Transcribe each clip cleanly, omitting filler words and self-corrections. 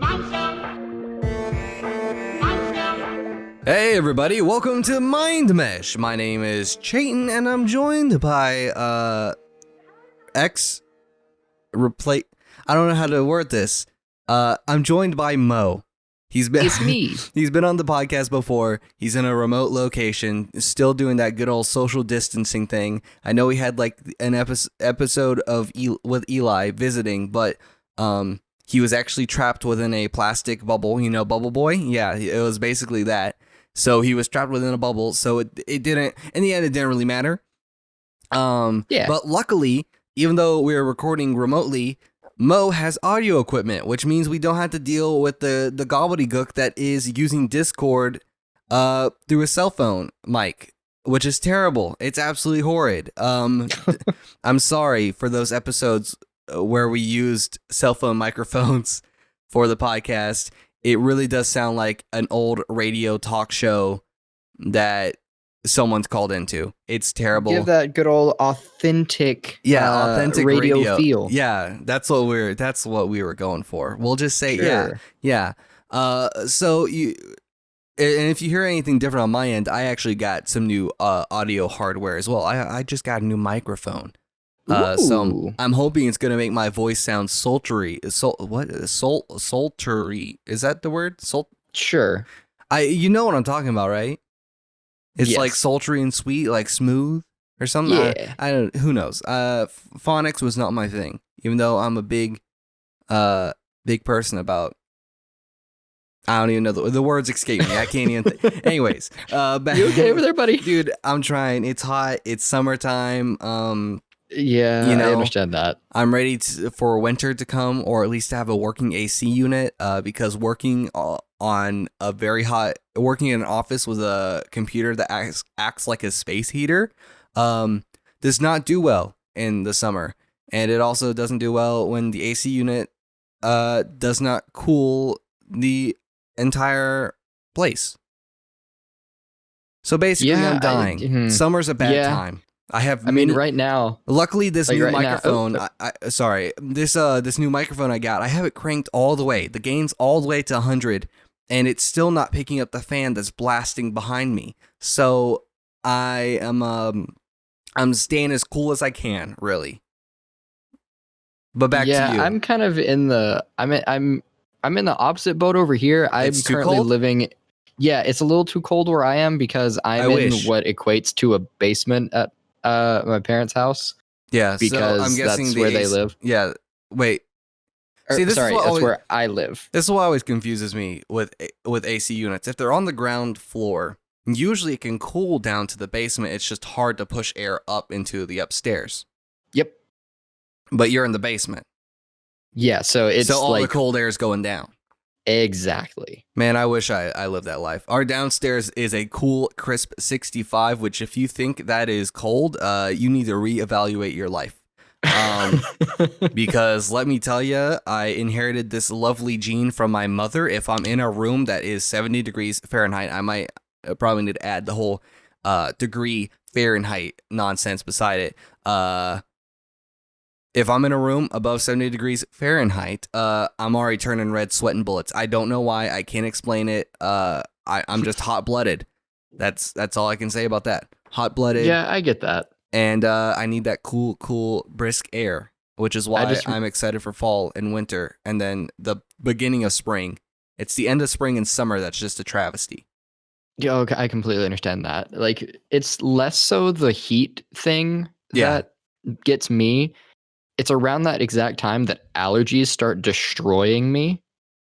Hey everybody, welcome to MindMesh. My name is Chayton and I'm joined by I don't know how to word this. I'm joined by Mo. It's me. He's been on the podcast before. He's in a remote location, still doing that good old social distancing thing. I know he had like an episode of with Eli visiting, but he was actually trapped within a plastic bubble. You know, Bubble Boy? Yeah, it was basically that. So he was trapped within a bubble. So it didn't, in the end, it didn't really matter. But luckily, even though we were recording remotely, Mo has audio equipment, which means we don't have to deal with the gobbledygook that is using Discord through a cell phone mic, which is terrible. It's absolutely horrid. I'm sorry for those episodes where we used cell phone microphones for the podcast. It really does sound like an old radio talk show that someone's called into. It's terrible. Give that good old authentic, authentic radio feel. Yeah, that's what we were going for. We'll just say Sure. yeah. So you, and if you hear anything different on my end, I actually got some new audio hardware as well. I just got a new microphone. So I'm hoping it's gonna make my voice sound sultry. Sultry? Is that the word? Sure. You know what I'm talking about, right? It's Yes. like sultry and sweet, like smooth or something. Yeah. I don't. Who knows? Phonics was not my thing, even though I'm a big person about. I don't even know the words escape me. I can't even. Anyways, You okay over there, buddy? Dude, I'm trying. It's hot. It's summertime. Yeah, You know, I understand that. I'm ready for winter to come, or at least to have a working AC unit. Because working in an office with a computer that acts like a space heater, does not do well in the summer, and it also doesn't do well when the AC unit does not cool the entire place. So basically, I'm dying. Summer's a bad time. I mean, right now. Luckily, this new microphone. Now, this new microphone I got. I have it cranked all the way. The gain's all the way to 100, and it's still not picking up the fan that's blasting behind me. So I'm staying as cool as I can, really. But back to you. I'm kind of in the. I'm in the opposite boat over here. I'm currently living. Yeah, it's a little too cold where I am because I'm in what equates to a basement at my parents' house. Yeah, because so I'm guessing that's where they live. Yeah, wait. That's where I live. This is what always confuses me with AC units. If they're on the ground floor, usually it can cool down to the basement. It's just hard to push air up into the upstairs. Yep. But you're in the basement. Yeah, so all the cold air is going down. Exactly. Man, I wish I lived that life. Our downstairs is a cool, crisp 65, which if you think that is cold, you need to reevaluate your life. Because let me tell you, I inherited this lovely gene from my mother. If I'm in a room that is 70 degrees Fahrenheit, I might probably need to add the whole degree Fahrenheit nonsense beside it. If I'm in a room above 70 degrees Fahrenheit, I'm already turning red, sweating bullets. I don't know why. I can't explain it. I'm just hot-blooded. That's all I can say about that. Hot-blooded. Yeah, I get that. And I need that cool, brisk air, which is why I'm excited for fall and winter, and then the beginning of spring. It's the end of spring and summer that's just a travesty. Yeah, okay, I completely understand that. Like, it's less so the heat thing that gets me. It's around that exact time that allergies start destroying me.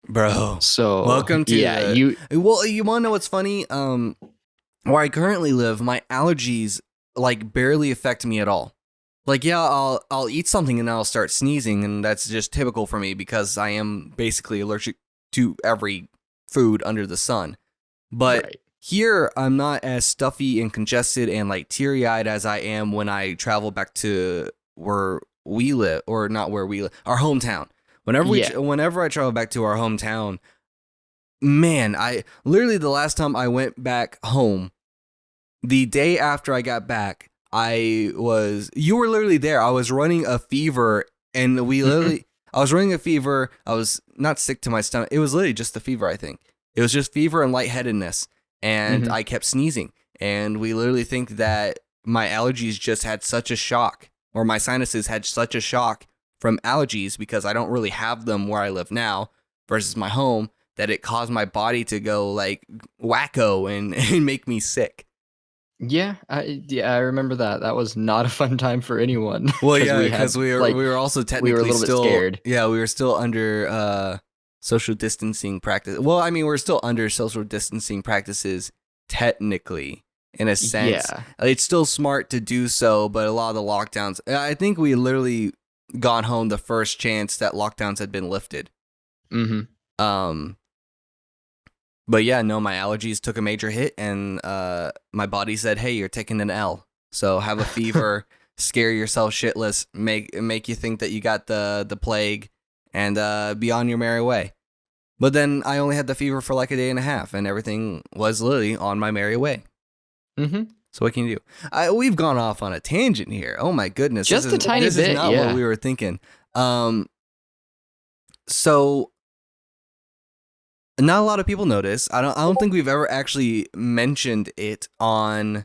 Bro. So welcome to you want to know what's funny? Where I currently live, my allergies like barely affect me at all. Like, yeah, I'll eat something and I'll start sneezing, and that's just typical for me because I am basically allergic to every food under the sun. But here, I'm not as stuffy and congested and like teary-eyed as I am when I travel back to where we live, or not where we live, our hometown. Whenever I travel back to our hometown, man, I literally the last time I went back home, the day after I got back, you were literally there. I was running a fever, and we literally, I was running a fever. I was not sick to my stomach. It was literally just the fever, I think. It was just fever and lightheadedness. And I kept sneezing. And we literally think that my allergies just had such a shock, or my sinuses had such a shock from allergies because I don't really have them where I live now versus my home, that it caused my body to go like wacko and make me sick. Yeah, I remember that. That was not a fun time for anyone. Well, yeah, because we were also technically a little still bit scared. Yeah, we were still under social distancing practice. Well, I mean, we're still under social distancing practices technically, in a sense. Yeah. It's still smart to do so, but a lot of the lockdowns, I think we literally got home the first chance that lockdowns had been lifted. But yeah, no, my allergies took a major hit, and my body said, "Hey, you're taking an L. So have a fever, scare yourself shitless, make you think that you got the plague, and be on your merry way." But then I only had the fever for like a day and a half, and everything was literally on my merry way. So what can you do? We've gone off on a tangent here. Oh my goodness, just a tiny bit. This is not what we were thinking. So. Not a lot of people notice. I don't think we've ever actually mentioned it on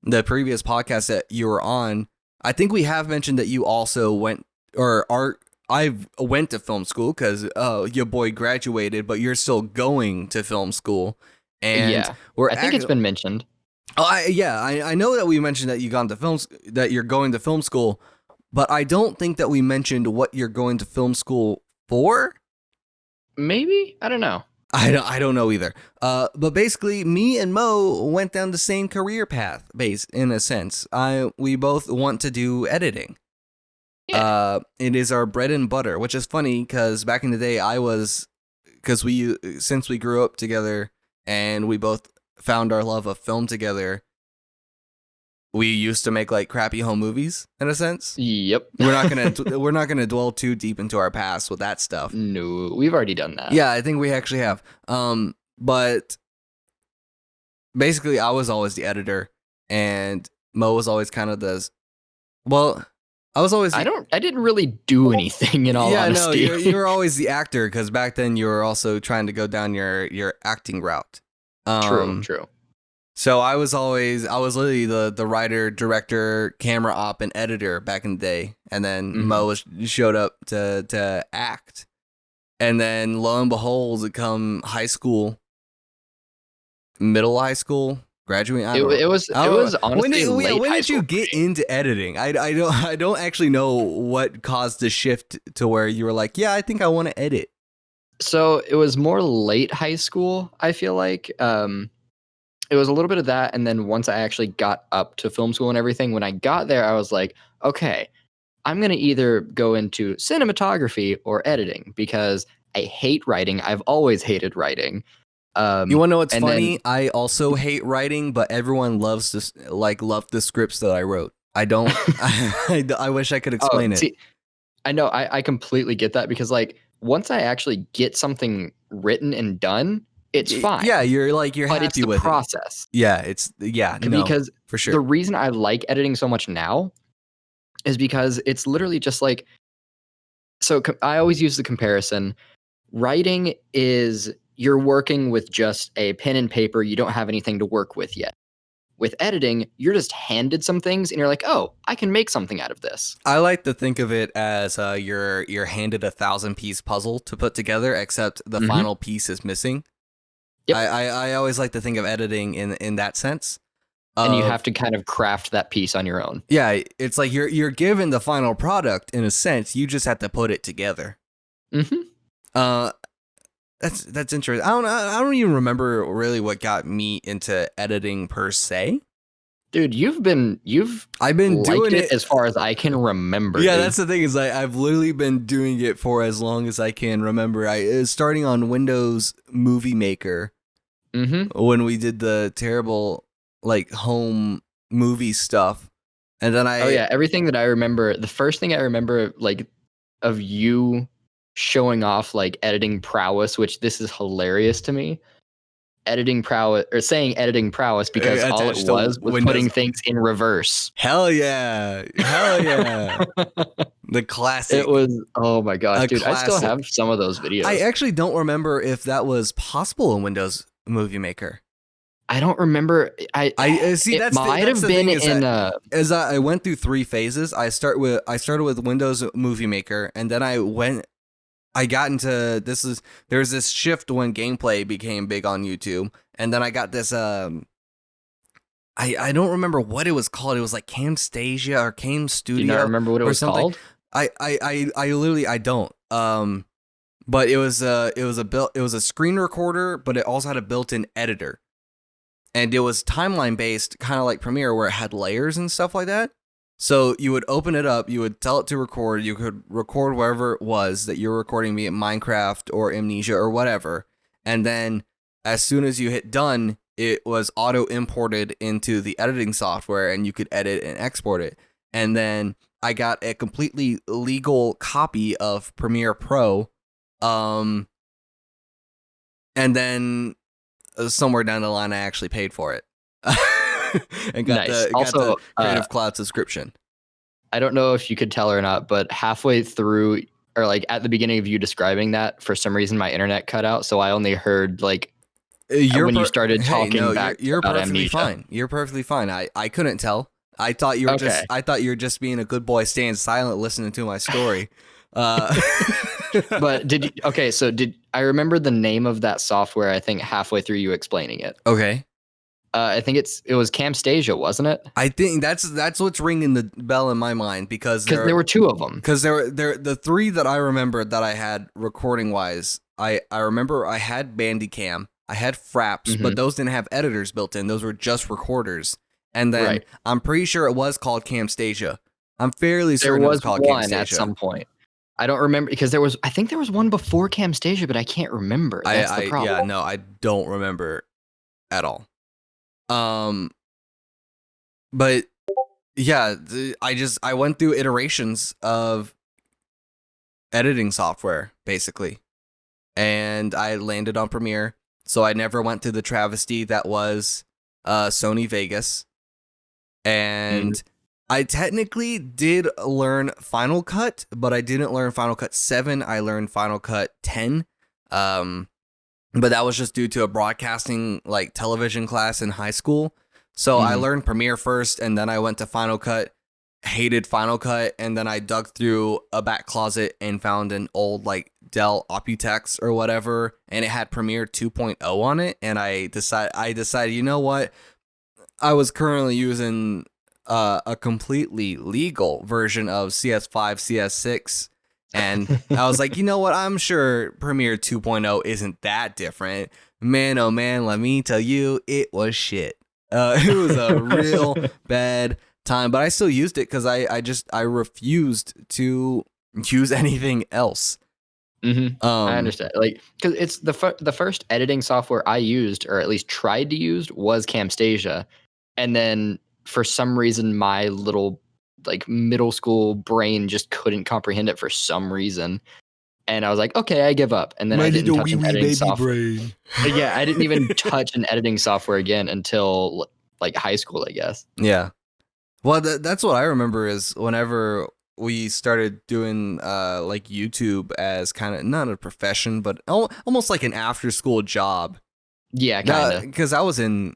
the previous podcast that you were on. I think we have mentioned that you also went I went to film school because your boy graduated, but you're still going to film school. And yeah, I think it's been mentioned. I know that we mentioned that you're going to film school, but I don't think that we mentioned what you're going to film school for. Maybe? I don't know. I don't know either. But basically, me and Mo went down the same career path, in a sense. We both want to do editing. Yeah. It is our bread and butter, which is funny because back in the day, since we grew up together and we both found our love of film together, we used to make like crappy home movies in a sense. Yep. We're not gonna dwell too deep into our past with that stuff. No, we've already done that. Yeah, I think we actually have. But basically, I was always the editor, and Mo was always kind of I was always. I didn't really do anything in all honesty. Yeah, no, you were always the actor because back then you were also trying to go down your acting route. True. So I was literally the writer, director, camera op, and editor back in the day. And then Mo showed up to act. And then lo and behold, come high school, middle high school, graduating. It was honestly when did you get into editing? I don't actually know what caused the shift to where you were like, yeah, I think I want to edit. So it was more late high school, I feel like. It was a little bit of that, and then once I actually got up to film school and everything, when I got there, I was like, okay, I'm going to either go into cinematography or editing because I hate writing. I've always hated writing. You want to know what's funny? I also hate writing, but everyone loves loved the scripts that I wrote. I don't. I wish I could explain it. See, I know. I completely get that because once I actually get something written and done, it's fine. Yeah, you're happy with it. But it's the process. Yeah, because for sure. The reason I like editing so much now is because it's literally just so I always use the comparison. Writing is you're working with just a pen and paper. You don't have anything to work with yet. With editing, you're just handed some things and you're like, oh, I can make something out of this. I like to think of it as you're handed a 1,000-piece puzzle to put together, except the final piece is missing. Yep. I always like to think of editing in that sense. And you have to kind of craft that piece on your own. Yeah, it's like you're given the final product in a sense. You just have to put it together. That's interesting. I don't even remember really what got me into editing per se. Dude, I've been doing it as far as I can remember. Yeah, dude. That's the thing is I've literally been doing it for as long as I can remember. Starting on Windows Movie Maker when we did the terrible home movie stuff, and then everything that I remember. The first thing I remember of you showing off editing prowess, which this is hilarious to me. editing prowess or saying editing prowess because all it was putting things in reverse. Hell yeah. The classic. It was, oh my gosh, dude. Classic. I still have some of those videos. I actually don't remember if that was possible in Windows Movie Maker. I don't remember. I see. It might have been in. As I went through 3 phases. I started with Windows Movie Maker, and then I got into there's this shift when gameplay became big on YouTube, and then I got this. I don't remember what it was called. It was like Camtasia or Cam Studio. Do you not remember what it was called? I literally I don't. But it was a screen recorder, but it also had a built-in editor. And it was timeline based, kind of like Premiere, where it had layers and stuff like that. So you would open it up, you would tell it to record, you could record wherever it was that you're recording, be it Minecraft or Amnesia or whatever. And then as soon as you hit done, it was auto imported into the editing software and you could edit and export it. And then I got a completely legal copy of Premiere Pro. And then somewhere down the line, I actually paid for it and got the Creative Cloud subscription. I don't know if you could tell or not, but halfway through, or like at the beginning of you describing that, for some reason my internet cut out, so I only heard like when you started talking back. You're about perfectly Amnesia. fine. You're perfectly fine. I couldn't tell. I thought you were just being a good boy, staying silent, listening to my story. But did I remember the name of that software? I think halfway through you explaining it. Okay. I think it was Camtasia, wasn't it? I think that's what's ringing the bell in my mind because there were 2 of them. Because there the 3 that I remember that I had recording wise. I remember I had Bandicam, I had Fraps, but those didn't have editors built in. Those were just recorders. And then I'm pretty sure it was called Camtasia. I'm fairly certain it was called Camtasia at some point. I don't remember because I think there was one before Camtasia, but I can't remember. That's the problem. Yeah, no, I don't remember at all. But yeah, I went through iterations of editing software basically, and I landed on Premiere. So I never went through the travesty that was Sony Vegas, and I technically did learn Final Cut, but I didn't learn Final Cut 7. I learned Final Cut 10. But that was just due to a broadcasting like television class in high school. So I learned Premiere first, and then I went to Final Cut, hated Final Cut, and then I dug through a back closet and found an old like Dell Optitex or whatever, and it had Premiere 2.0 on it, and I decided, you know what? I was currently using a completely legal version of CS5, CS6, and I was like, you know what? I'm sure Premiere 2.0 isn't that different. Man, oh man, let me tell you, it was shit. It was a real bad time, but I still used it because I refused to use anything else. I understand, like, because it's the first editing software I used, or at least tried to use, was Camtasia, and then for some reason my little like middle school brain just couldn't comprehend it for some reason, and I was like, okay, I give up. And then I didn't touch an editing software. Yeah, I didn't even touch an editing software again until like high school, I guess. Yeah, well, that's what I remember is whenever we started doing like YouTube as kind of not a profession, but almost like an after school job. Yeah, kind of. Because I was in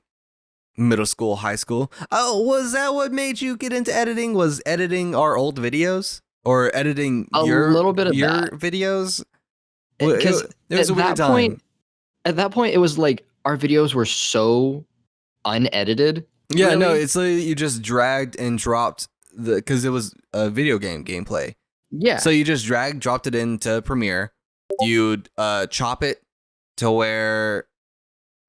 middle school, high school. Oh, was that what made you get into editing? Was editing our old videos or editing little bit of your that. Videos? Because it was a weird time. At that point, it was like our videos were so unedited. Yeah, really. No, it's like you just dragged and dropped because it was a video game gameplay. Yeah. So you just dropped it into Premiere. You'd chop it to where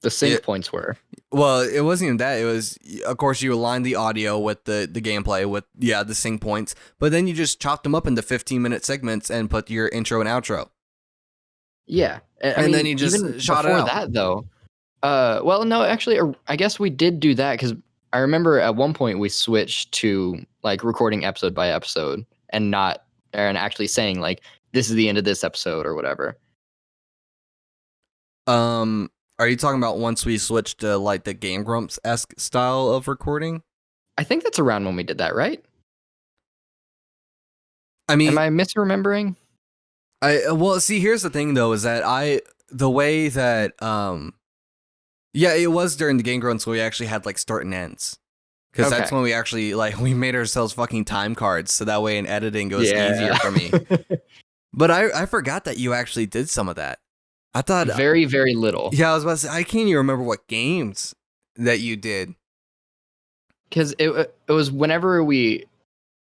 the sync points were. Well, it wasn't even that. It was, of course, you align the audio with the gameplay with, the sync points. But then you just chopped them up into 15-minute segments and put your intro and outro. Yeah. I mean, then you just shot it out. Before that, though. Well, no, actually, I guess we did do that because I remember at one point we switched to like recording episode by episode and actually saying like, this is the end of this episode or whatever. Are Are you talking about once we switched to like the Game Grumps-esque style of recording? I think that's around when we did that, right? I mean, am I misremembering? Well, see, here's the thing though, is that the way that yeah, it was during the Game Grumps where we actually had like start and ends. Because that's when we actually like we made ourselves fucking time cards, so that way in editing it was easier for me. But I forgot that you actually did some of that. I thought very, very little. Yeah, I was about to say I can't even remember what games that you did. Because it was whenever we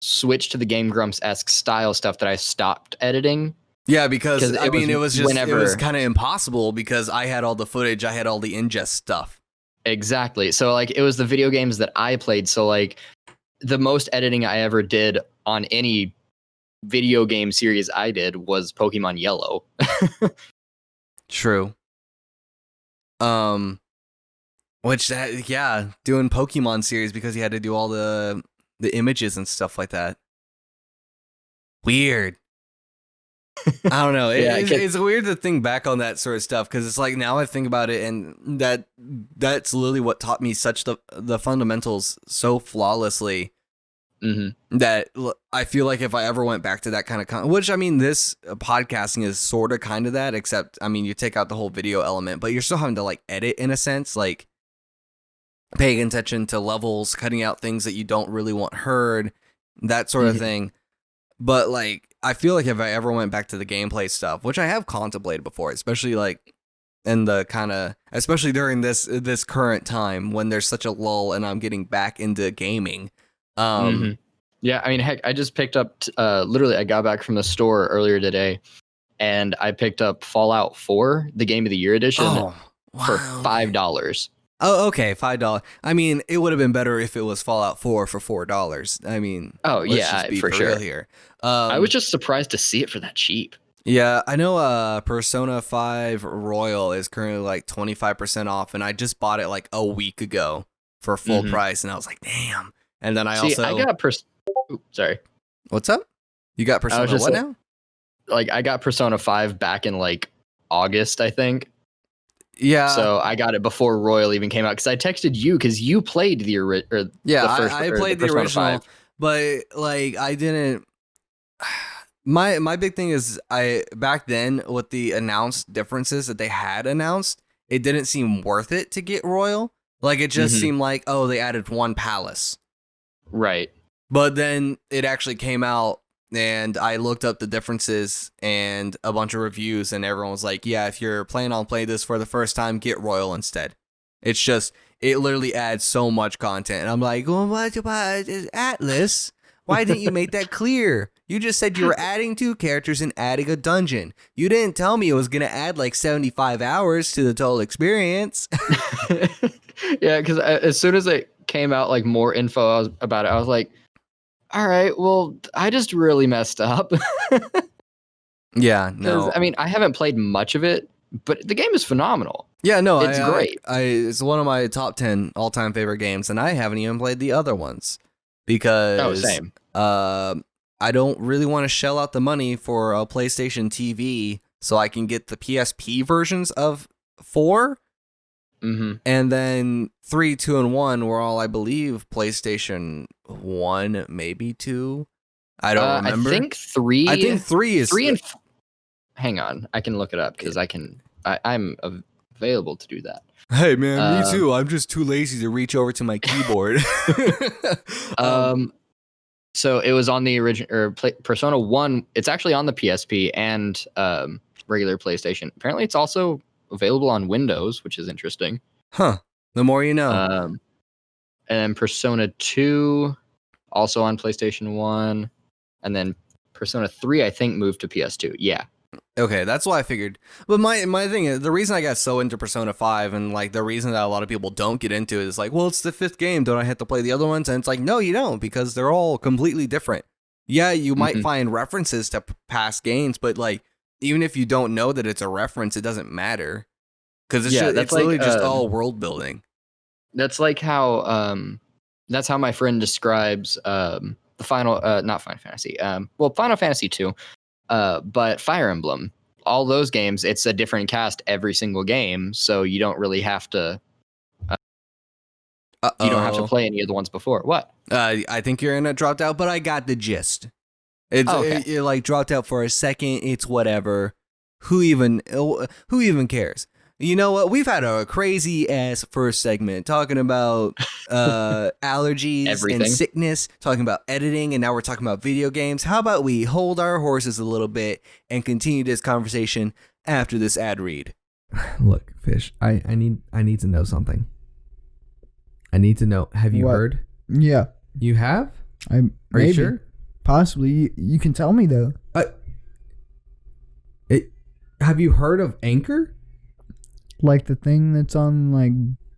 switched to the Game Grumps-esque style stuff that I stopped editing. Yeah, because I mean, it was kind of impossible because I had all the footage, I had all the ingest stuff. Exactly. So like it was the video games that I played. So like the most editing I ever did on any video game series I did was Pokemon Yellow. True. Which doing Pokemon series because you had to do all the images and stuff like that. Weird. I don't know. It's weird to think back on that sort of stuff because it's like now I think about it and that's literally what taught me such the fundamentals so flawlessly that I feel like if I ever went back to that kind of which I mean this podcasting is sort of kind of that, except I mean you take out the whole video element but you're still having to like edit in a sense, like paying attention to levels, cutting out things that you don't really want heard, that sort of thing. But like I feel like if I ever went back to the gameplay stuff, which I have contemplated before, especially like in the especially during this current time when there's such a lull and I'm getting back into gaming. Yeah, I mean, heck, I just picked up literally I got back from the store earlier today and I picked up Fallout 4, the Game of the Year edition for $5. Oh, okay, $5. I mean, it would have been better if it was Fallout 4 for $4. I mean, let's just be for sure here. I was just surprised to see it for that cheap. Yeah, I know Persona 5 Royal is currently like 25% off, and I just bought it like a week ago for full price, and I was like, damn. And then I got sorry. What's up? You got Persona what now? Like, I got Persona 5 back in like August, I think. Yeah. So I got it before Royal even came out because I texted you because you played the original. I played the original, 5. But like I didn't. My big thing is back then with the announced differences that they had announced, it didn't seem worth it to get Royal. Like it just seemed like they added one palace, right? But then it actually came out. And I looked up the differences and a bunch of reviews, and everyone was like, yeah, if you're planning on playing this for the first time, get Royal instead. It's just, it literally adds so much content. And I'm like, well, what about Atlas? Why didn't you make that clear? You just said you were adding 2 characters and adding a dungeon. You didn't tell me it was going to add like 75 hours to the total experience. Yeah, because as soon as it came out, like more info about it, I was like, all right, well, I just really messed up. Yeah, no. I mean, I haven't played much of it, but the game is phenomenal. Yeah, no, it's great. It's one of my top 10 all-time favorite games, and I haven't even played the other ones because same. I don't really want to shell out the money for a PlayStation TV so I can get the PSP versions of 4. And then 3, 2, and 1 were all, I believe, PlayStation 1, maybe 2. I don't remember. I think 3 is 3 and hang on, I can look it up because I'm available to do that. Hey man, me too. I'm just too lazy to reach over to my keyboard. So it was on the original Persona 1. It's actually on the PSP and regular PlayStation. Apparently, it's also available on Windows, which is interesting. Huh. The more you know. And then Persona 2, also on PlayStation 1. And then Persona 3, I think, moved to PS2. Yeah. Okay, that's what I figured. But my thing is, the reason I got so into Persona 5 and like the reason that a lot of people don't get into it is like, well, it's the 5th game. Don't I have to play the other ones? And it's like, no, you don't, because they're all completely different. Yeah, you might find references to past games, but like, even if you don't know that it's a reference, it doesn't matter. Because it's literally just all world building. That's like how that's how my friend describes the final not Final Fantasy. Final Fantasy 2, but Fire Emblem. all those games, it's a different cast every single game, so you don't really have to. You don't have to play any of the ones before. What? I think your internet dropped out, but I got the gist. It like dropped out for a second. It's whatever. Who even cares? You know what? We've had a crazy ass first segment talking about allergies and sickness, talking about editing, and now we're talking about video games. How about we hold our horses a little bit and continue this conversation after this ad read? Look, Fish, I need to know something. I need to know. Have you heard? Yeah. You have? Are you sure? Possibly. You can tell me though. Have you heard of Anchor? Like the thing that's on like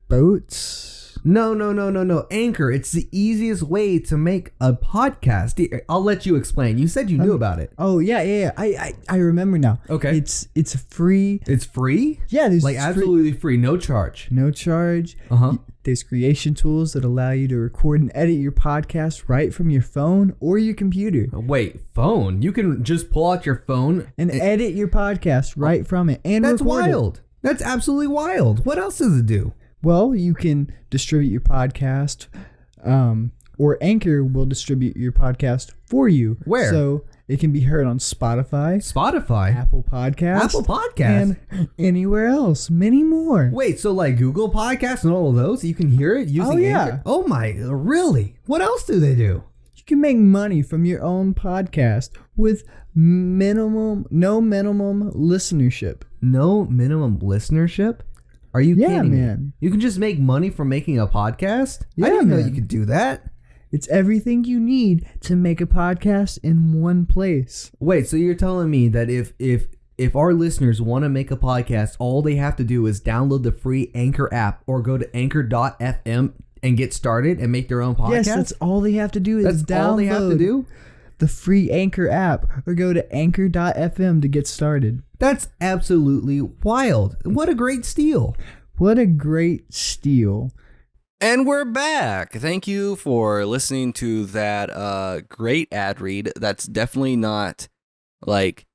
boats? No. Anchor. It's the easiest way to make a podcast. I'll let you explain. You said you knew about it. Oh yeah. I remember now. Okay. It's free. It's free? Yeah, there's like absolutely free, no charge. No charge. Uh-huh. There's creation tools that allow you to record and edit your podcast right from your phone or your computer. Wait, phone? You can just pull out your phone and edit your podcast right from it and that's record wild. It. That's absolutely wild. What else does it do? Well, you can distribute your podcast, or Anchor will distribute your podcast for you. Where? So it can be heard on Spotify, Apple Podcasts, and anywhere else. Many more. Wait, so like Google Podcasts and all of those, you can hear it using Anchor? Oh my, really? What else do they do? You can make money from your own podcast with no minimum listenership. No minimum listenership? Are you kidding man. me? You can just make money from making a podcast? Yeah, I didn't know man. you could do that. It's everything you need to make a podcast in one place. Wait, so you're telling me that if our listeners want to make a podcast, all they have to do is download the free Anchor app or go to anchor.fm and get started and make their own podcast? Yes, that's all they have to do is download all they have to do? The free Anchor app or go to anchor.fm to get started. That's absolutely wild. What a great steal. What a great steal. And we're back. Thank you for listening to that great ad read. That's definitely not like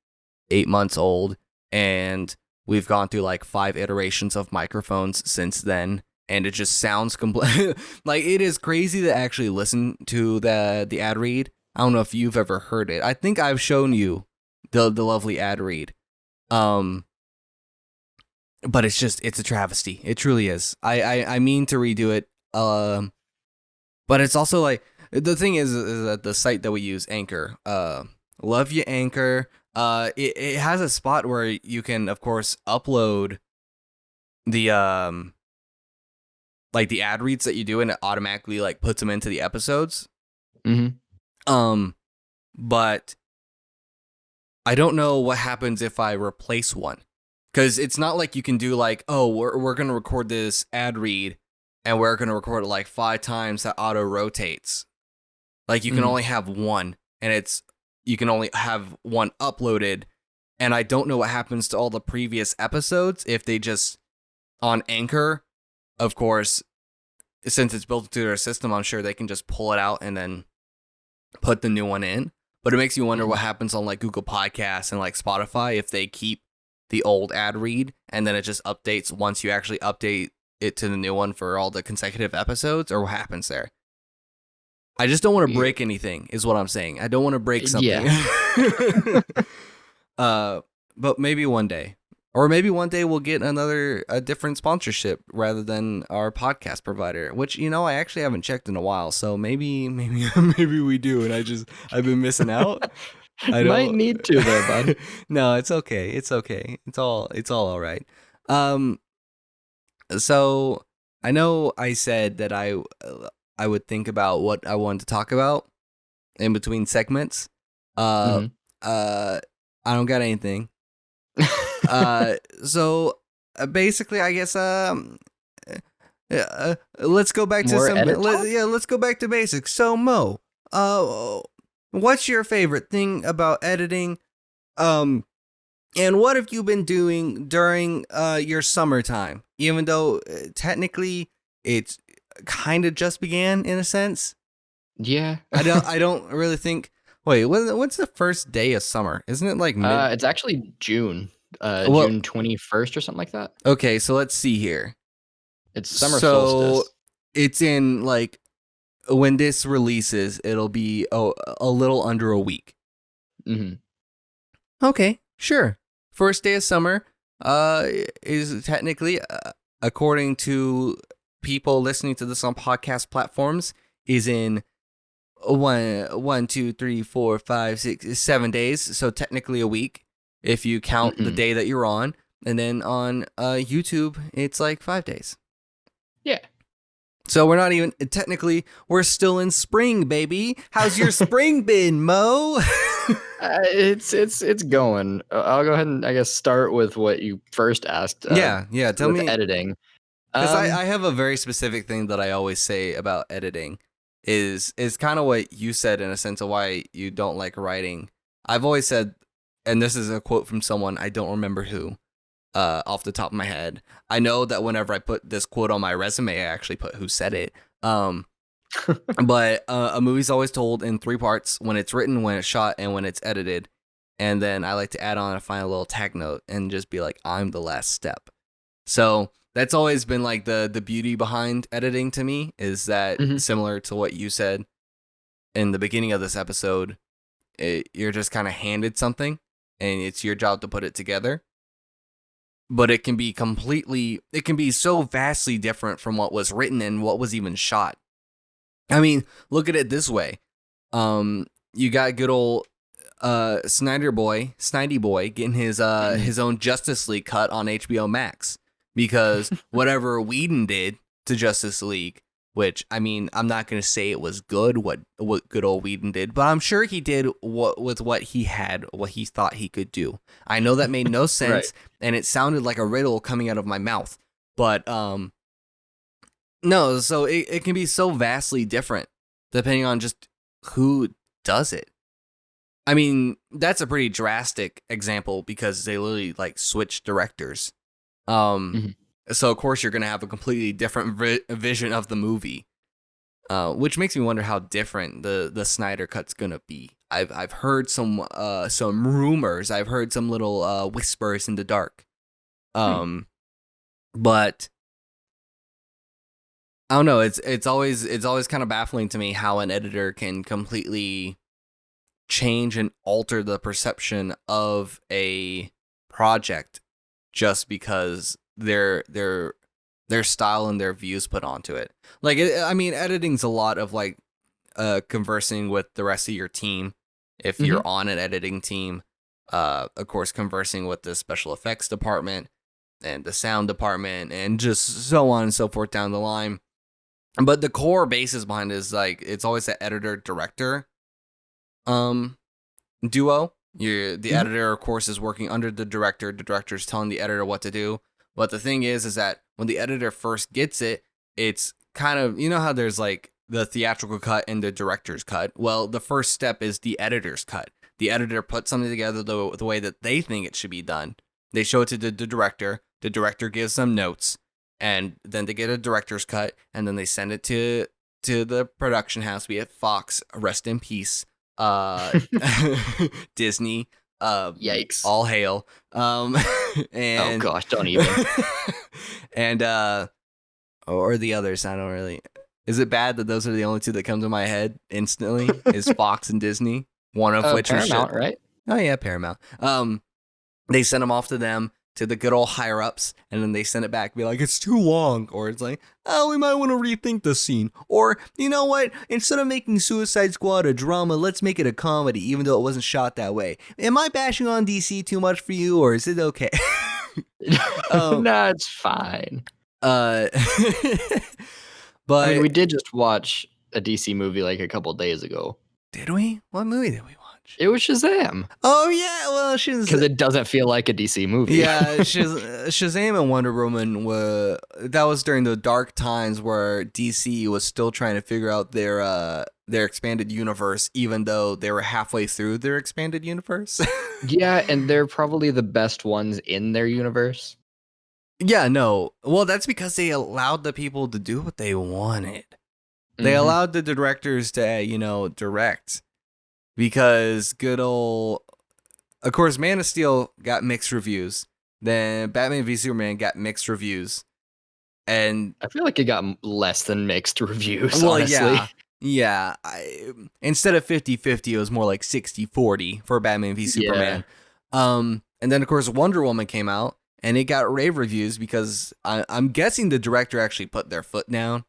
8 months old. And we've gone through like 5 iterations of microphones since then. And it just sounds complete. Like, it is crazy to actually listen to the ad read. I don't know if you've ever heard it. I think I've shown you the lovely ad read. But it's a travesty. It truly is. I mean to redo it. But it's also like, the thing is that the site that we use, Anchor, love you, Anchor. It has a spot where you can, of course, upload the like the ad reads that you do, and it automatically like puts them into the episodes. Mm-hmm. But I don't know what happens if I replace one, because it's not like you can do like, oh, we're gonna record this ad read and we're gonna record it like 5 times that auto rotates. Like, you can only have one, and you can only have one uploaded, and I don't know what happens to all the previous episodes if they just on Anchor. Of course, since it's built into their system, I'm sure they can just pull it out and then put the new one in. But it makes you wonder what happens on like Google Podcasts and like Spotify if they keep the old ad read and then it just updates once you actually update it to the new one for all the consecutive episodes, or what happens there. I just don't want to break anything, is what I'm saying. I don't want to break something. Yeah. But maybe one day. Or maybe one day we'll get a different sponsorship rather than our podcast provider, which, I actually haven't checked in a while. So maybe we do, and I've been missing out. I might need to though, bud. No, it's okay. It's okay. It's all right. So I know I said that I would think about what I wanted to talk about in between segments. I don't got anything. So basically, I guess let's go back to let's go back to basics. So Mo, what's your favorite thing about editing? And what have you been doing during your summertime? Even though technically it's kind of just began in a sense. Yeah. I don't really think. Wait, what's the first day of summer? Isn't it like it's actually June. June 21st or something like that. Okay, so let's see here. It's summer solstice. It's in like when this releases, it'll be a little under a week. Mm-hmm. Okay, sure. First day of summer is technically, according to people listening to this on podcast platforms, is in 1, 2, 3, 4, 5, 6, 7 days. So technically a week if you count the day that you're on. And then on YouTube, it's like 5 days. Yeah. So we're not even technically. We're still in spring, baby. How's your spring been, Mo? It's going. I'll go ahead and I guess start with what you first asked. Yeah. Tell me editing. Because I have a very specific thing that I always say about editing. Is kind of what you said in a sense of why you don't like writing. I've always said, and this is a quote from someone I don't remember who. Off the top of my head, I know that whenever I put this quote on my resume, I actually put who said it. But a movie's always told in 3 parts: when it's written, when it's shot, and when it's edited. And then I like to add on a final little tag note and just be like, I'm the last step. So that's always been like the beauty behind editing to me, is that similar to what you said in the beginning of this episode, you're just kind of handed something and it's your job to put it together. But it can be so vastly different from what was written and what was even shot. I mean, look at it this way. You got good old Snidey Boy getting his own Justice League cut on HBO Max, because whatever Whedon did to Justice League, which, I mean, I'm not going to say it was good, what good old Whedon did, but I'm sure he did what he had, what he thought he could do. I know that made no sense, right, and it sounded like a riddle coming out of my mouth, but no, so it can be so vastly different depending on just who does it. I mean, that's a pretty drastic example because they literally like switch directors. So of course you're gonna have a completely different vision of the movie, which makes me wonder how different the Snyder cut's gonna be. I've heard some rumors. I've heard some little whispers in the dark, but I don't know. It's always kind of baffling to me how an editor can completely change and alter the perception of a project just because their style and their views put onto it. Like, I mean, editing's a lot of like conversing with the rest of your team. If you're on an editing team, of course, conversing with the special effects department and the sound department and just so on and so forth down the line. But the core basis behind it is like, it's always that editor director duo. The editor, of course, is working under the director. The director's telling the editor what to do. But the thing is that when the editor first gets it, it's kind of, you know how there's like the theatrical cut and the director's cut? Well, the first step is the editor's cut. The editor puts something together the way that they think it should be done. They show it to the director. The director gives them notes. And then they get a director's cut. And then they send it to the production house, be it Fox, rest in peace, Disney, yikes, all hail, and oh gosh, don't even. And or the others, I don't really. Is it bad that those are the only two that come to my head instantly? Is Fox and Disney, one of which Paramount, right? Oh yeah, Paramount. They send them off to them, to the good old higher ups, and then they send it back, be like, it's too long, or it's like, oh, we might want to rethink the scene, or you know what, instead of making Suicide Squad a drama, let's make it a comedy, even though it wasn't shot that way. Am I bashing on DC too much for you, or is it okay? No, it's fine. But I mean, we did just watch a DC movie like a couple days ago. Did we? What movie did we watch? It was Shazam. Oh yeah, well, because it doesn't feel like a DC movie. Yeah, Shazam and Wonder Woman that was during the dark times where DC was still trying to figure out their expanded universe, even though they were halfway through their expanded universe. Yeah, and they're probably the best ones in their universe. Yeah, no. Well, that's because they allowed the people to do what they wanted. They allowed the directors to, direct. Because good old of course, Man of Steel got mixed reviews. Then Batman v Superman got mixed reviews. And I feel like it got less than mixed reviews, honestly. Yeah. Instead of 50-50, it was more like 60-40 for Batman v Superman. And then, of course, Wonder Woman came out, and it got rave reviews because I'm guessing the director actually put their foot down,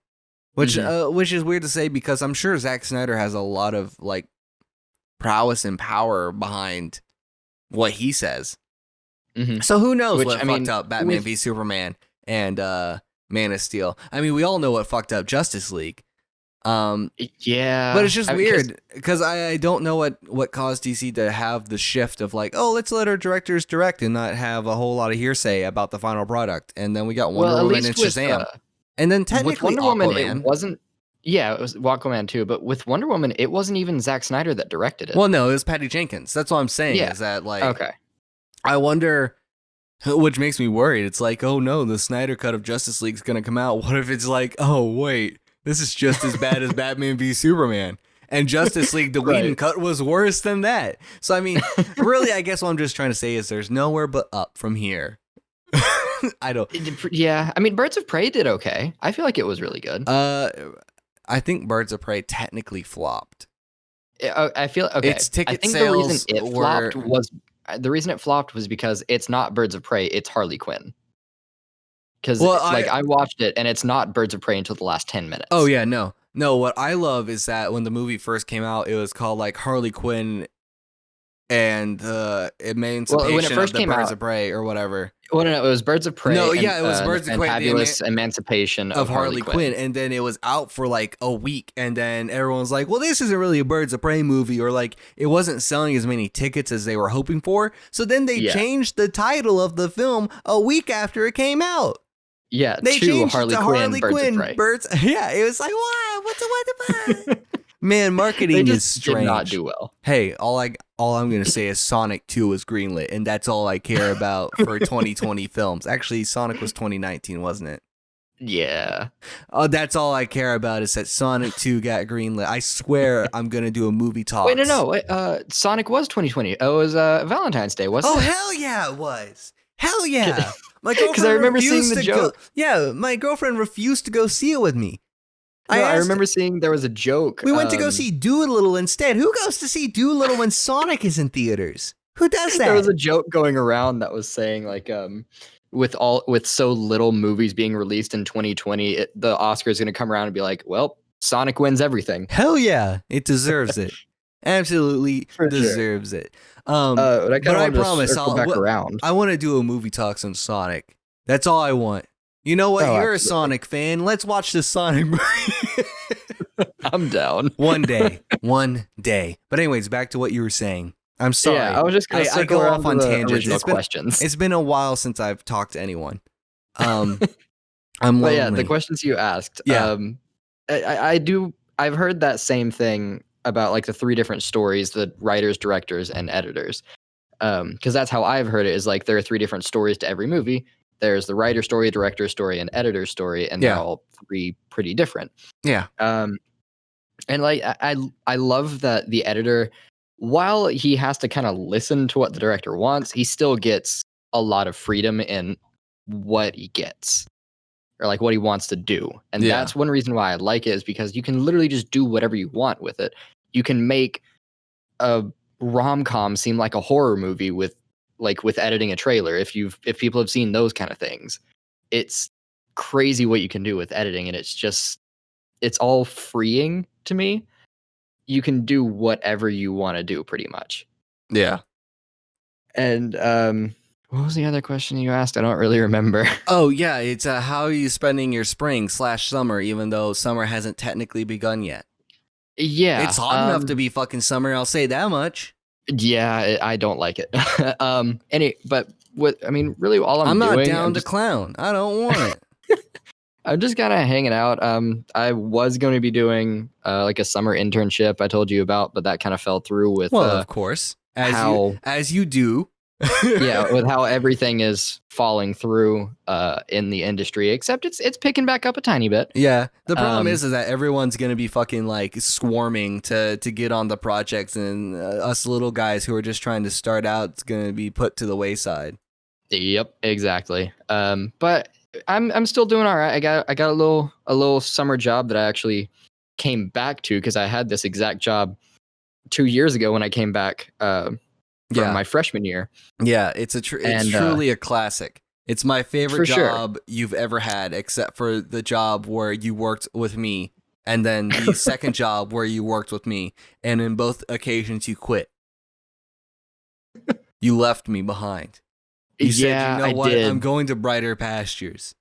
which is weird to say because I'm sure Zack Snyder has a lot of like prowess and power behind what he says. So who knows what fucked up Batman v Superman and Man of Steel. I mean, we all know what fucked up Justice League. But it's just weird because I don't know what caused DC to have the shift of like, oh, let's let our directors direct and not have a whole lot of hearsay about the final product. And then we got Wonder Woman and Shazam. And then technically with Wonder Woman, it wasn't. Yeah, it was Aquaman too. But with Wonder Woman, it wasn't even Zack Snyder that directed it. Well, no, it was Patty Jenkins. That's what I'm saying. Is that like okay? I wonder, which makes me worried. It's like, oh no, the Snyder cut of Justice League is gonna come out. What if it's like, oh wait, this is just as bad as Batman v Superman, and Justice League, the Whedon cut was worse than that. So I mean, really, I guess what I'm just trying to say is there's nowhere but up from here. I don't. Yeah, I mean, Birds of Prey did okay. I feel like it was really good. I think Birds of Prey technically flopped. I feel okay. Its ticket I think sales the reason it flopped was because it's not Birds of Prey, it's Harley Quinn. Because I watched it and it's not Birds of Prey until the last 10 minutes. Oh yeah, no. What I love is that when the movie first came out, it was called like Harley Quinn and Emancipation of the Birds of Prey or whatever. Well, no, it was Birds of Prey. No, it was Birds of Prey. Fabulous Emancipation of Harley Quinn. And then it was out for like a week, and then everyone's like, well, this isn't really a Birds of Prey movie, or like it wasn't selling as many tickets as they were hoping for. So then they changed the title of the film a week after it came out. Yeah, they changed Harley to Quinn, Harley Birds Quinn, of Prey. Yeah, it was like, what? What the? Man, marketing is strange. Did not do well. Hey, all I'm gonna say is Sonic 2 was greenlit, and that's all I care about for 2020 films. Actually, Sonic was 2019, wasn't it? Yeah. That's all I care about is that Sonic 2 got greenlit. I swear I'm gonna do a movie talk. Wait, no. Sonic was 2020. It was Valentine's Day, wasn't it? Oh hell yeah, it was. Hell yeah. Because I remember seeing the joke. My girlfriend refused to go see it with me. I remember seeing there was a joke. We went to go see Doolittle instead. Who goes to see Doolittle when Sonic is in theaters? Who does that? There was a joke going around that was saying like, with so little movies being released in 2020, the Oscars is going to come around and be like, well, Sonic wins everything. Hell yeah, it deserves it. Absolutely deserves it. But I promise I'll back around. I want to do a movie talks on Sonic. That's all I want. You know what? You're a Sonic fan. Let's watch the Sonic movie. I'm down. One day. But anyways, back to what you were saying. I'm sorry. Yeah, I was just going to go off on tangents. Questions. It's been a while since I've talked to anyone. I'm lonely. Yeah, the questions you asked. Yeah. I've heard that same thing about like the three different stories, the writers, directors, and editors. Because that's how I've heard it, is like there are three different stories to every movie. There's the writer story, director story, and editor story, and they're all three pretty different. Yeah. And like I love that the editor, while he has to kind of listen to what the director wants, he still gets a lot of freedom in what he gets, or like what he wants to do. And that's one reason why I like it, is because you can literally just do whatever you want with it. You can make a rom-com seem like a horror movie with editing a trailer. If people have seen those kind of things, it's crazy what you can do with editing, and it's all freeing to me. You can do whatever you want to do pretty much. Yeah. And what was the other question you asked? I don't really remember. Oh yeah, it's how are you spending your spring/summer, even though summer hasn't technically begun yet? Yeah. It's hot enough to be fucking summer, I'll say that much. Yeah, I don't like it. Really all I'm doing... I'm not down to clown. I don't want it. I'm just kind of hanging out. I was going to be doing like a summer internship I told you about, but that kind of fell through with... Well, of course. As you do. Yeah, with how everything is falling through in the industry, except it's picking back up a tiny bit. Yeah, the problem is that everyone's gonna be fucking like swarming to get on the projects, and us little guys who are just trying to start out is gonna be put to the wayside. Yep, exactly. But I'm still doing all right. I got a little summer job that I actually came back to because I had this exact job 2 years ago when I came back from my freshman year. Yeah, it's truly a classic. It's my favorite job you've ever had, except for the job where you worked with me, and then the second job where you worked with me, and in both occasions you quit. You left me behind. You said, "You know what? Did. I'm going to brighter pastures."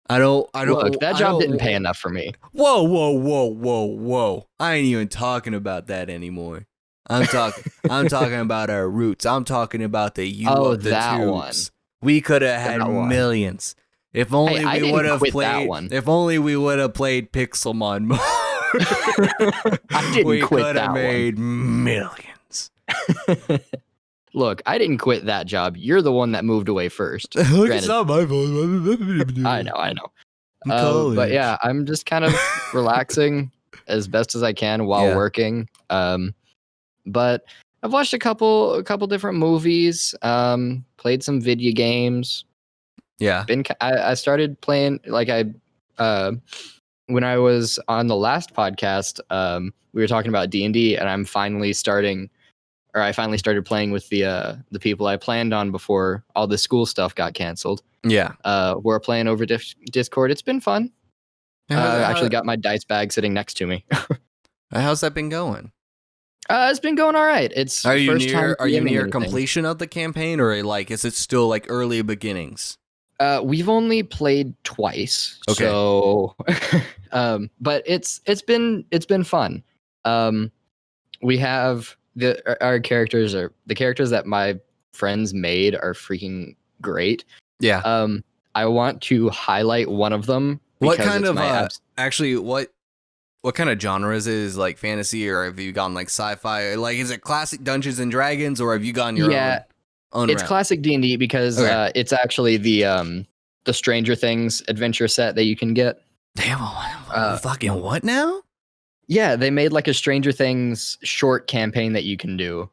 I don't. Look, that job didn't pay enough for me. Whoa! I ain't even talking about that anymore. I'm talking about our roots. I'm talking about the of the that tubes. One. We could have had millions. If only we would have played. If only we would have played Pixelmon mode. I didn't quit that one. We could have made millions. Look, I didn't quit that job. You're the one that moved away first. Look, it's not my fault. I know. But yeah, I'm just kind of relaxing as best as I can while working. But I've watched a couple different movies. Played some video games. Yeah. I started playing when I was on the last podcast. We were talking about D&D, and I finally started playing with the people I planned on before all the school stuff got canceled. Yeah. We're playing over Discord. It's been fun. I actually got my dice bag sitting next to me. How's that been going? It's been going all right. Are you near completion of the campaign, or like is it still like early beginnings? We've only played twice. Okay. So but it's been fun. We have our characters are the characters that my friends made are freaking great. Yeah. I want to highlight one of them. What kind of what kind of genres is like fantasy, or have you gone like sci-fi? Like, is it classic Dungeons and Dragons, or have you gone your own it's route? Classic D&D because it's actually the Stranger Things adventure set that you can get. Damn, fucking what now? Yeah, they made like a Stranger Things short campaign that you can do.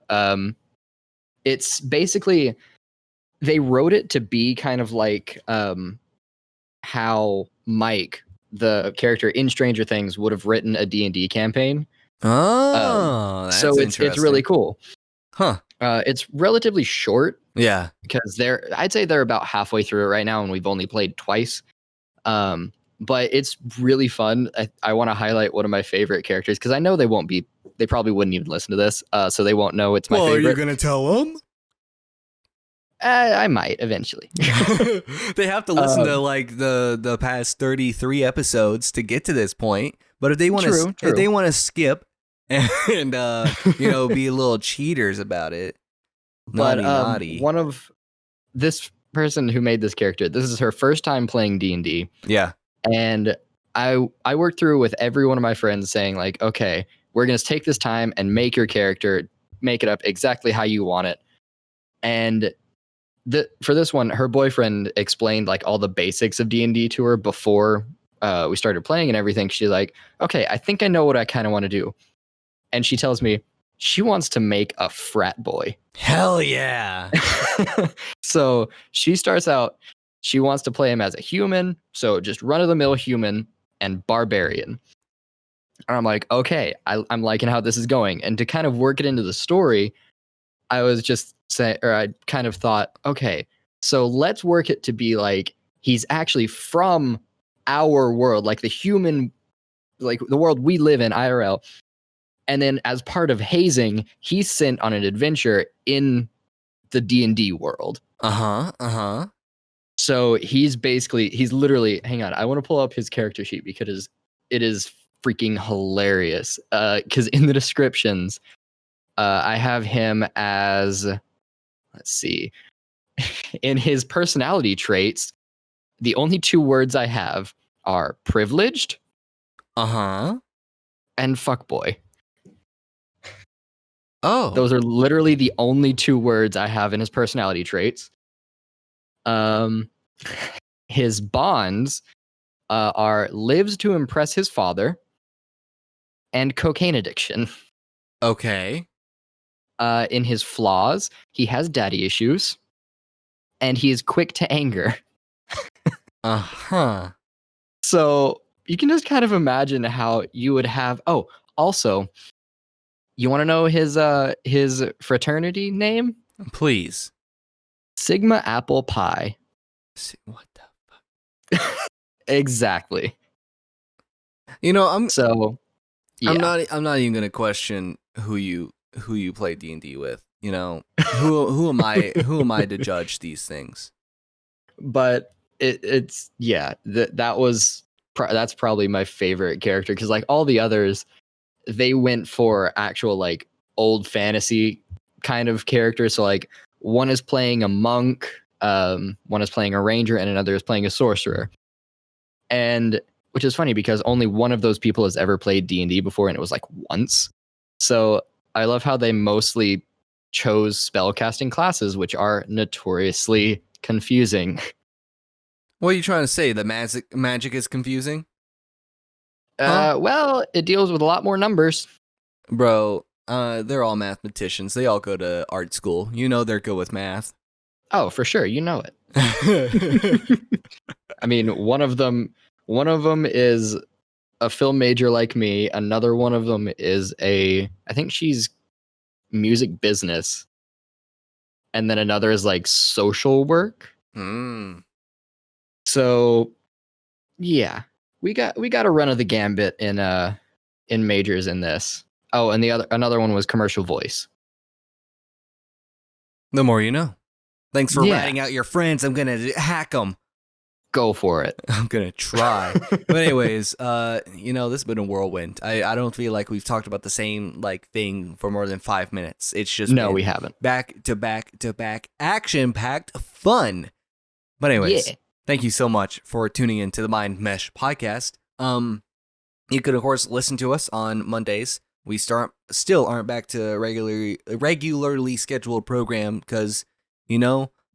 It's basically they wrote it to be kind of like how Mike, the character in Stranger Things, would have written a D&D campaign. Oh, that's so it's really cool. Huh. It's relatively short. Yeah. Because I'd say they're about halfway through it right now, and we've only played twice. But it's really fun. I want to highlight one of my favorite characters because I know they probably wouldn't even listen to this, so they won't know it's my favorite. Are you going to tell them? I might eventually. They have to listen to like the past 33 episodes to get to this point. But if they want to skip and be little cheaters about it, naughty. One of this person who made this character, this is her first time playing D&D. Yeah. And I worked through with every one of my friends saying like, okay, we're going to take this time and make your character, make it up exactly how you want it. And for this one, her boyfriend explained like all the basics of D&D to her before we started playing and everything. She's like, okay, I think I know what I kind of want to do. And she tells me she wants to make a frat boy. Hell yeah. So she starts out, she wants to play him as a human. So just run-of-the-mill human and barbarian. And I'm like, okay, I'm liking how this is going. And to kind of work it into the story, I was just saying, or I kind of thought, okay, so let's work it to be like he's actually from our world, like the human, like the world we live in, IRL. And then as part of hazing, he's sent on an adventure in the D&D world. So he's literally, hang on, I want to pull up his character sheet because it is freaking hilarious. Because in the descriptions, I have him as, let's see, in his personality traits, the only two words I have are privileged and fuckboy. Oh. Those are literally the only 2 words I have in his personality traits. His bonds are lives to impress his father and cocaine addiction. Okay. In his flaws, he has daddy issues and he is quick to anger. Uh-huh. So you can just kind of imagine how you would have. Oh, also, you want to know his fraternity name? Please. Sigma Apple Pie. What the fuck? Exactly. I'm yeah. I'm not even gonna question who you play D&D with. Who am I to judge these things? But it's that's probably my favorite character, because like all the others, they went for actual like old fantasy kind of characters. So like one is playing a monk, one is playing a ranger, and another is playing a sorcerer. And which is funny because only one of those people has ever played D&D before, and it was like once. So I love how they mostly chose spellcasting classes, which are notoriously confusing. What are you trying to say? The magic is confusing? Well, it deals with a lot more numbers. Bro, they're all mathematicians. They all go to art school. They're good with math. Oh, for sure. You know it. I mean, one of them is a film major like me. Another one of them is I think she's music business. And then another is like social work. So yeah, we got a run of the gambit in majors in this. Oh, and another one was commercial voice. The more you know. Thanks for ratting out your friends. I'm gonna hack them. Go for it. I'm gonna try. But anyways, this has been a whirlwind. I don't feel like we've talked about the same thing for more than 5 minutes. It's just we haven't. Back to back, action-packed fun. But anyways, thank you so much for tuning in to the MindMesh podcast. You could of course listen to us on Mondays. We still aren't back to regularly scheduled program because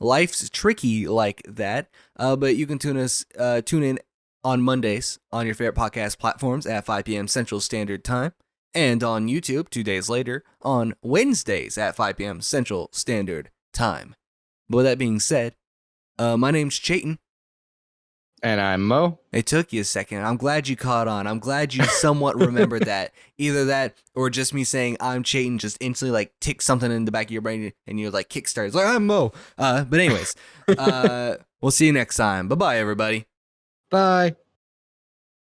life's tricky like that. But you can tune in on Mondays on your favorite podcast platforms at 5 p.m. Central Standard Time, and on YouTube 2 days later on Wednesdays at 5 p.m. Central Standard Time. But with that being said, my name's Chayton. And I'm Mo. It took you a second. I'm glad you caught on. I'm glad you somewhat remembered that. Either that or just me saying I'm Chayton just instantly tick something in the back of your brain and you're kickstart. It's I'm Mo. But anyways, we'll see you next time. Bye-bye, everybody. Bye.